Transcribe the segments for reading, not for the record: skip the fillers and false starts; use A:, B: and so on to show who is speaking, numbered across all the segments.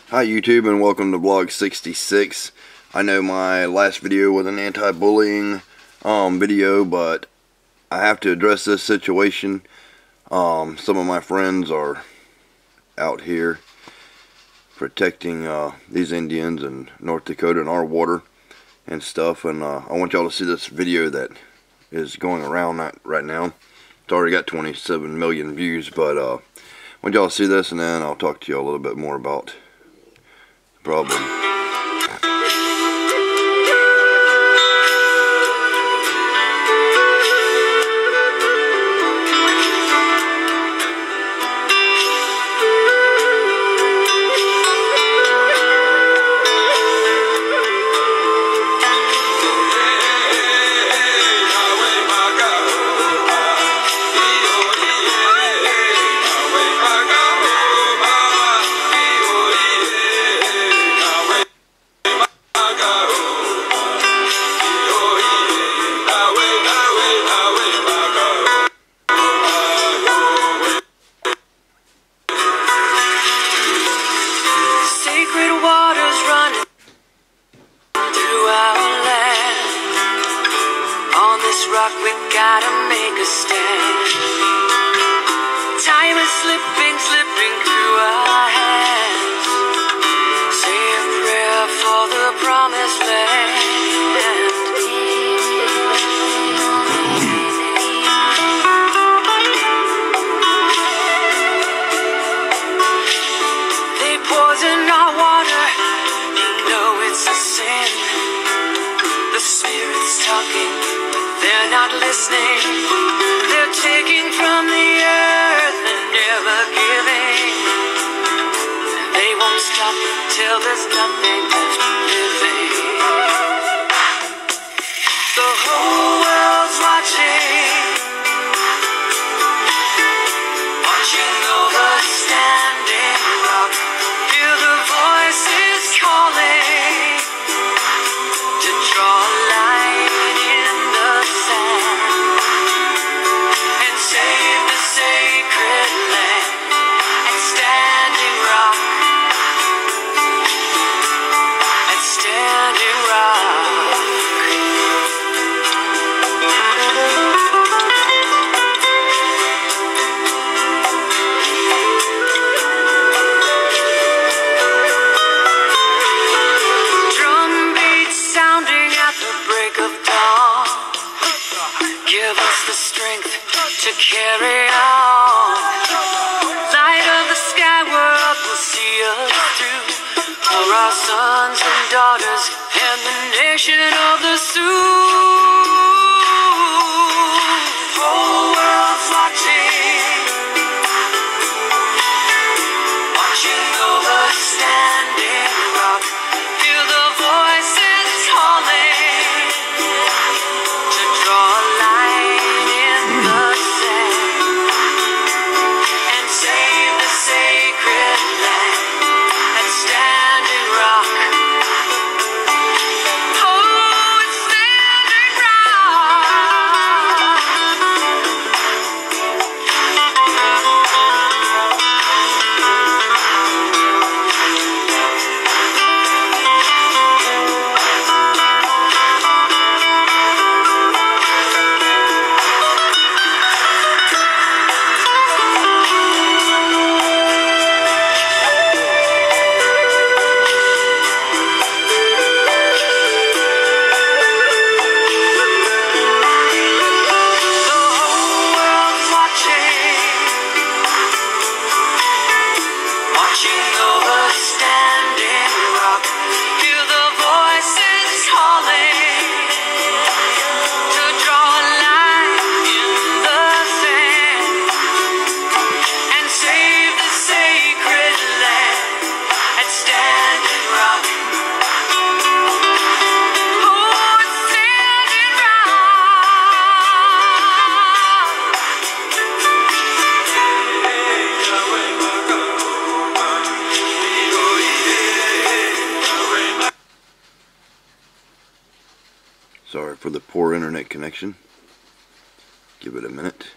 A: Hi YouTube, and welcome to Vlog 66. I know my last video was an anti-bullying video, but I have to address this situation. Some of my friends are out here protecting these Indians in North Dakota in our water and stuff, and I want y'all to see this video that is going around right now. It's already got 27 million views, but I want y'all to see this, and then I'll talk to you a little bit more about problem.
B: Rock, we gotta make a stand. Time is slipping through our hands. Say a prayer for the promised land. They poison our water, you know it's a sin. The Spirit's talking, they're not listening. They're taking from the earth and never giving. They won't stop till there's nothing left living. The whole world's watching, watching over Standing Rock. Hear the voices calling to draw a line in the sand and save the sacred land at Standing Rock, at Standing Rock. Drum beats sounding at the break of dawn. Give us the strength to carry on. Light of the sky world will see us through, for our sons and daughters and the nation of the Sioux. Whole world's watching, watching over Standing Rock. Hear the voices calling to draw a line in the sand and save the sacred land at Standing Rock. Oh, it's Standing Rock. The whole world's watching, watching over Standing Rock. Hear the voices calling to draw a line in the sand and save the sacred land at Standing Rock. Oh, it's Standing Rock.
A: Sorry for the poor internet connection. Give it a minute.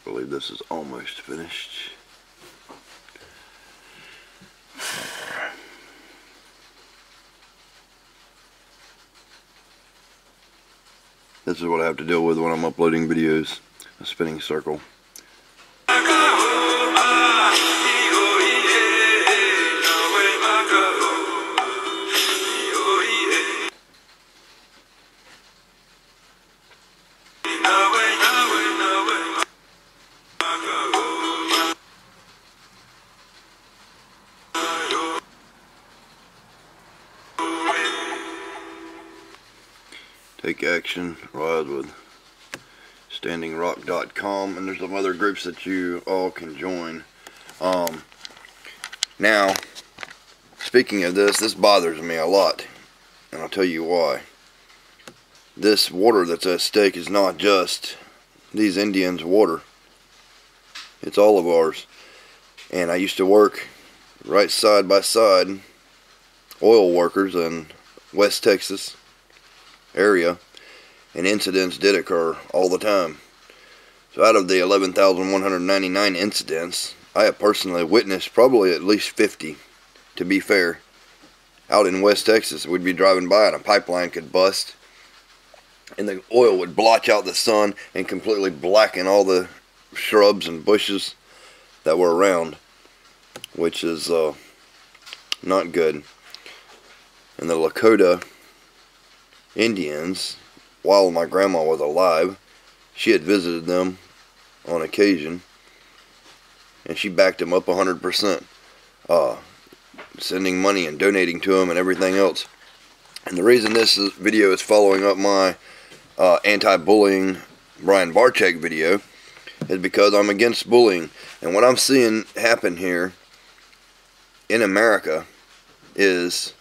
A: I believe this is almost finished. This is what I have to deal with when I'm uploading videos, a spinning circle. Take action, ride with standingrock.com, and there's some other groups that you all can join. Now, speaking of this bothers me a lot, and I'll tell you why. This water that's at stake is not just these Indians' water. It's all of ours. And I used to work right side by side oil workers in West Texas area, and incidents did occur all the time. So out of the 11,199 incidents, I have personally witnessed probably at least 50, to be fair. Out in West Texas, we'd be driving by and a pipeline could bust, and the oil would blotch out the sun and completely blacken all the shrubs and bushes that were around, which is not good. And the Lakota Indians, while my grandma was alive, she had visited them on occasion, and she backed them up 100%, sending money and donating to them and everything else. And the reason this video is following up my anti-bullying Brian Barczyk video is because I'm against bullying. And what I'm seeing happen here in America is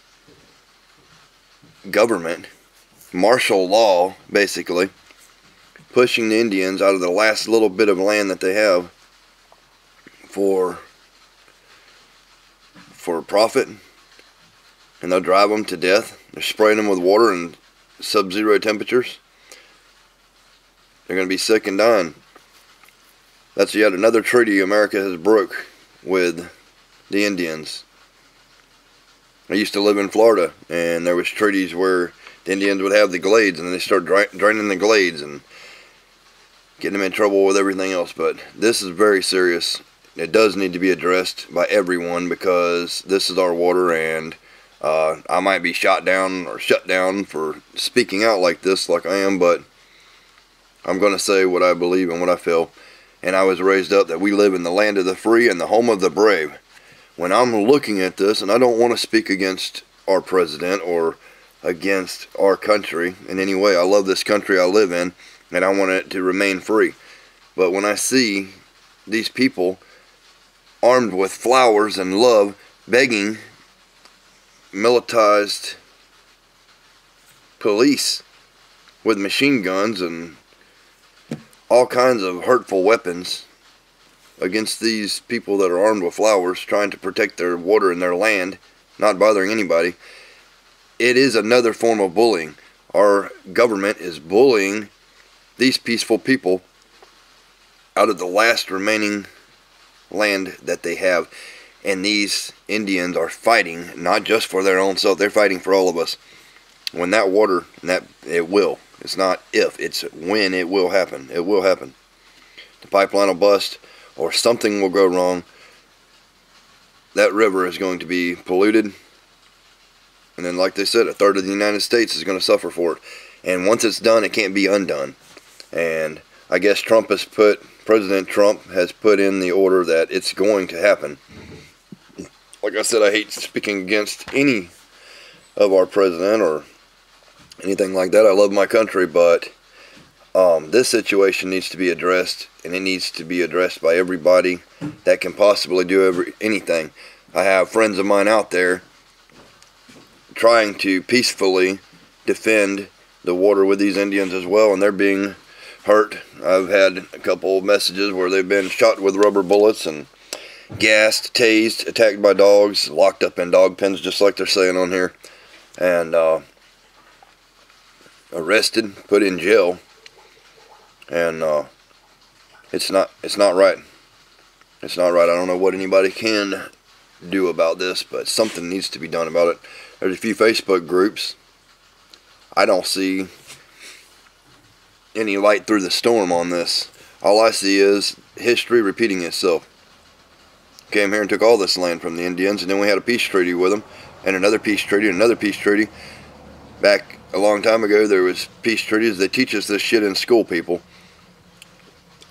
A: government, martial law, basically, pushing the Indians out of the last little bit of land that they have for profit, and they'll drive them to death. They're spraying them with water and sub-zero temperatures. They're going to be sick and dying. That's yet another treaty America has broke with the Indians. I used to live in Florida, and there was treaties where the Indians would have the glades, and then they start draining the glades and getting them in trouble with everything else. But this is very serious. It does need to be addressed by everyone, because this is our water, and I might be shot down or shut down for speaking out like this, like I am, but I'm going to say what I believe and what I feel. And I was raised up that we live in the land of the free and the home of the brave. When I'm looking at this, and I don't want to speak against our president or against our country in any way. I love this country I live in, and I want it to remain free. But when I see these people armed with flowers and love, begging militarized police with machine guns and all kinds of hurtful weapons against these people that are armed with flowers, trying to protect their water and their land, not bothering anybody, it is another form of bullying. Our government is bullying these peaceful people out of the last remaining land that they have. And these Indians are fighting not just for their own self, they're fighting for all of us. When that water, it will. It's not if, it's when it will happen. It will happen. The pipeline will bust, or something will go wrong. That river is going to be polluted. And then, like they said, a third of the United States is going to suffer for it. And once it's done, it can't be undone. And I guess President Trump has put in the order that it's going to happen. Like I said, I hate speaking against any of our president or anything like that. I love my country, but this situation needs to be addressed, and it needs to be addressed by everybody that can possibly do anything. I have friends of mine out there trying to peacefully defend the water with these Indians as well, and they're being hurt. I've had a couple of messages where they've been shot with rubber bullets and gassed, tased, attacked by dogs, locked up in dog pens, just like they're saying on here, and arrested, put in jail. And It's not right. It's not right. I don't know what anybody can do about this, but something needs to be done about it. There's a few Facebook groups. I don't see any light through the storm on this. All I see is history repeating itself. Came here and took all this land from the Indians, and then we had a peace treaty with them, and another peace treaty, and another peace treaty. Back a long time ago, there was peace treaties. They teach us this shit in school, people.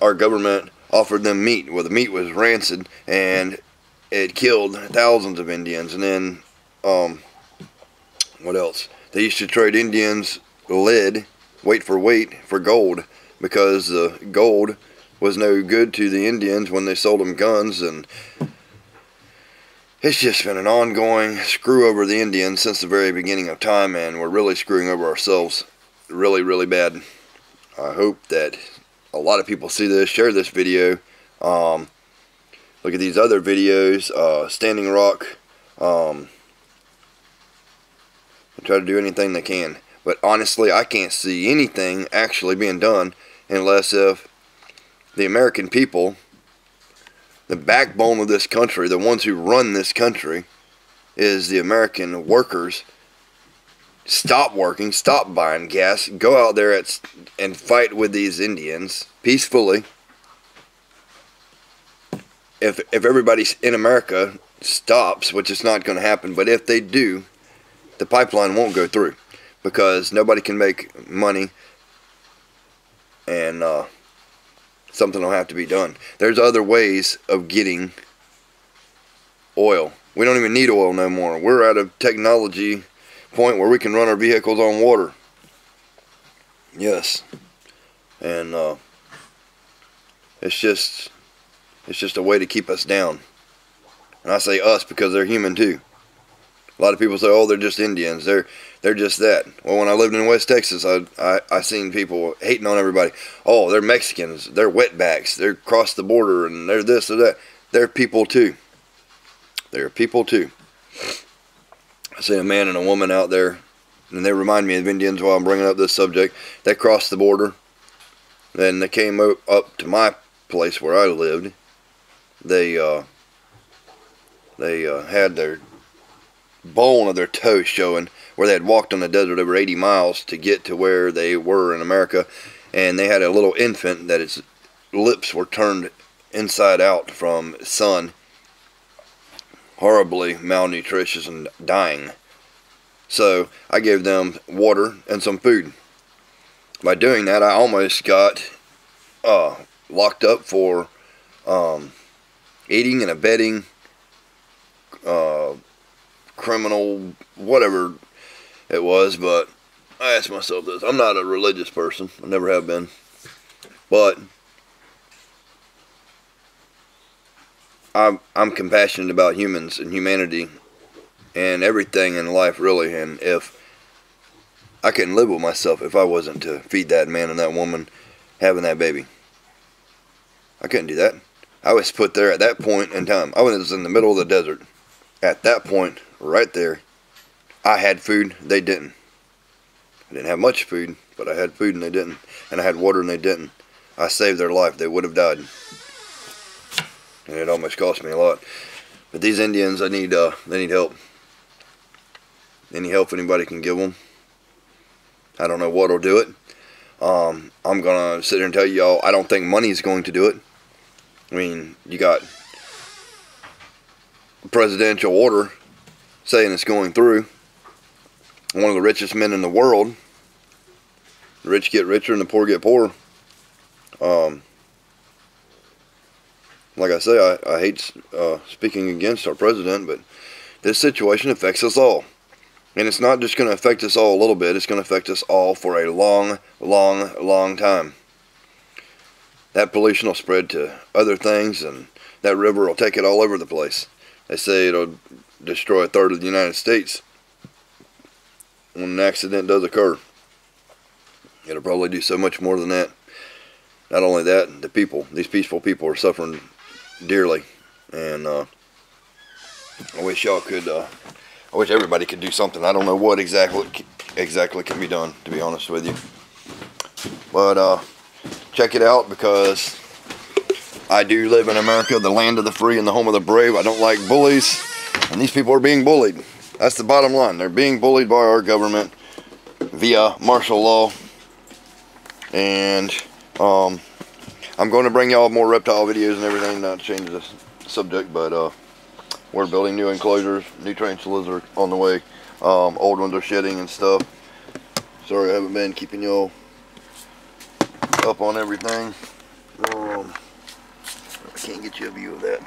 A: Our government offered them meat. Well, the meat was rancid, and it killed thousands of Indians. And then, what else? They used to trade Indians lead, weight for gold, because the gold was no good to the Indians when they sold them guns. And it's just been an ongoing screw over the Indians since the very beginning of time, and we're really screwing over ourselves really, really bad. I hope that a lot of people see this, share this video. Look at these other videos, Standing Rock. They try to do anything they can. But honestly, I can't see anything actually being done unless if the American people, the backbone of this country, the ones who run this country, is the American workers, stop working, stop buying gas, go out there and fight with these Indians peacefully. If everybody in America stops, which is not going to happen, but if they do, the pipeline won't go through because nobody can make money, and something will have to be done. There's other ways of getting oil. We don't even need oil no more. We're at a technology point where we can run our vehicles on water. Yes. And it's just a way to keep us down. And I say us because they're human too. A lot of people say, oh, they're just Indians. They're just that. Well, when I lived in West Texas, I seen people hating on everybody. Oh, they're Mexicans. They're wetbacks. They're across the border, and they're this or that. They're people too. They're people too. I see a man and a woman out there, and they remind me of Indians while I'm bringing up this subject. They crossed the border. Then they came up to my place where I lived. They had their bone of their toe showing where they had walked on the desert over 80 miles to get to where they were in America, and they had a little infant that its lips were turned inside out from sun, horribly malnutritious and dying. So I gave them water and some food. By doing that, I almost got locked up for aiding and abetting criminal, whatever it was. But I asked myself this. I'm not a religious person. I never have been. But I'm compassionate about humans and humanity and everything in life, really. And if I couldn't live with myself if I wasn't to feed that man and that woman having that baby. I couldn't do that. I was put there at that point in time. I was in the middle of the desert. At that point, right there, I had food, they didn't. I didn't have much food, but I had food and they didn't. And I had water and they didn't. I saved their life. They would have died. And it almost cost me a lot. But these Indians, they need help. Any help anybody can give them. I don't know what'll do it. I'm going to sit here and tell y'all, I don't think money's going to do it. I mean, you got a presidential order saying it's going through. One of the richest men in the world. The rich get richer and the poor get poorer. Like I say, I hate speaking against our president, but this situation affects us all. And it's not just going to affect us all a little bit. It's going to affect us all for a long, long, long time. That pollution will spread to other things, and that river will take it all over the place. They say it'll destroy 1/3 of the United States when an accident does occur. It'll probably do so much more than that. Not only that, the people, these peaceful people are suffering dearly. And I wish y'all could, I wish everybody could do something. I don't know what exactly can be done, to be honest with you. But check it out, because I do live in America, the land of the free and the home of the brave. I don't like bullies, and these people are being bullied. That's the bottom line. They're being bullied by our government via martial law. And I'm going to bring y'all more reptile videos and everything, not to change the subject, but we're building new enclosures. New tarantulas are on the way. Old ones are shedding and stuff. Sorry I haven't been keeping y'all up on everything. I can't get you a view of that.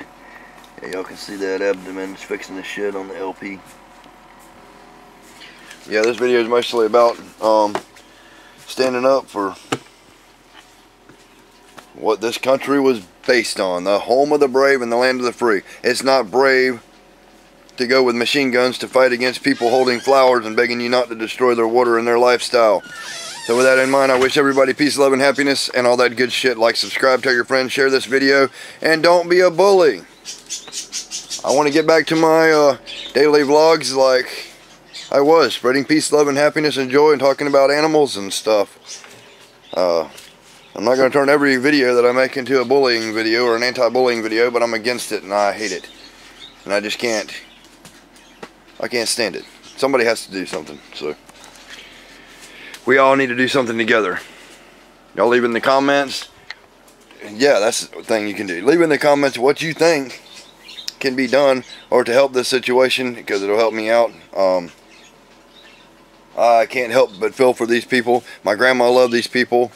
A: Yeah, y'all can see that abdomen is fixing the shed on the LP. Yeah, this video is mostly about standing up for what this country was based on. The home of the brave and the land of the free. It's not brave to go with machine guns to fight against people holding flowers and begging you not to destroy their water and their lifestyle. So with that in mind, I wish everybody peace, love, and happiness, and all that good shit. Like, subscribe, tell your friends, share this video, and don't be a bully. I want to get back to my daily vlogs like I was, spreading peace, love, and happiness and joy, and talking about animals and stuff. I'm not going to turn every video that I make into a bullying video or an anti-bullying video, but I'm against it, and I hate it. And I just can't. I can't stand it. Somebody has to do something, so we all need to do something together. Y'all leave in the comments. Yeah, that's the thing you can do. Leave in the comments what you think can be done or to help this situation, because it'll help me out. I can't help but feel for these people. My grandma loved these people.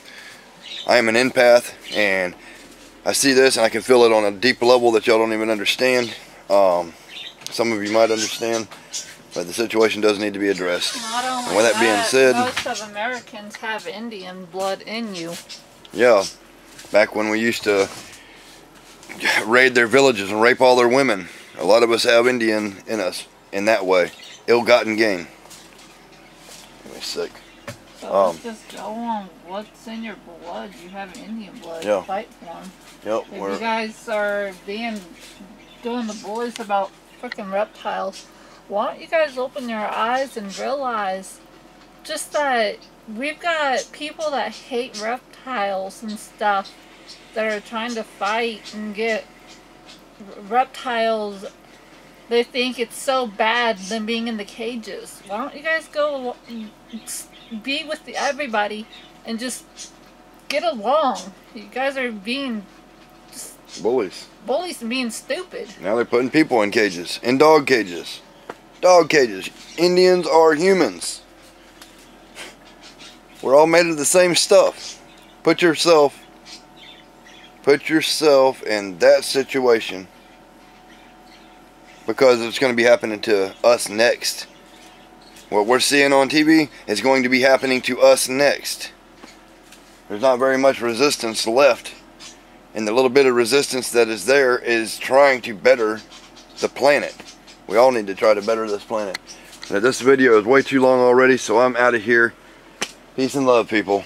A: I am an empath, and I see this and I can feel it on a deep level that y'all don't even understand. Some of you might understand, but the situation does need to be addressed. And with that being said,
C: most of Americans have Indian blood in you.
A: Yeah, back when we used to raid their villages and rape all their women, a lot of us have Indian in us in that way. Ill-gotten gain. Give me a sec.
C: So let's just go on what's in your blood. You have Indian blood.
A: Yeah.
C: Fight for them.
A: Yep.
C: If you guys are doing the bullies about freaking reptiles, why don't you guys open your eyes and realize just that we've got people that hate reptiles and stuff that are trying to fight and get reptiles. They think it's so bad them being in the cages. Why don't you guys go be with everybody and just get along? You guys are being
A: bullies.
C: Bullies and being stupid.
A: Now they're putting people in cages, in dog cages. Dog cages. Indians are humans. We're all made of the same stuff. Put yourself in that situation, because it's going to be happening to us next. What we're seeing on TV is going to be happening to us next. There's not very much resistance left, and the little bit of resistance that is there is trying to better the planet. We all need to try to better this planet. Now, this video is way too long already, so I'm out of here. Peace and love, people.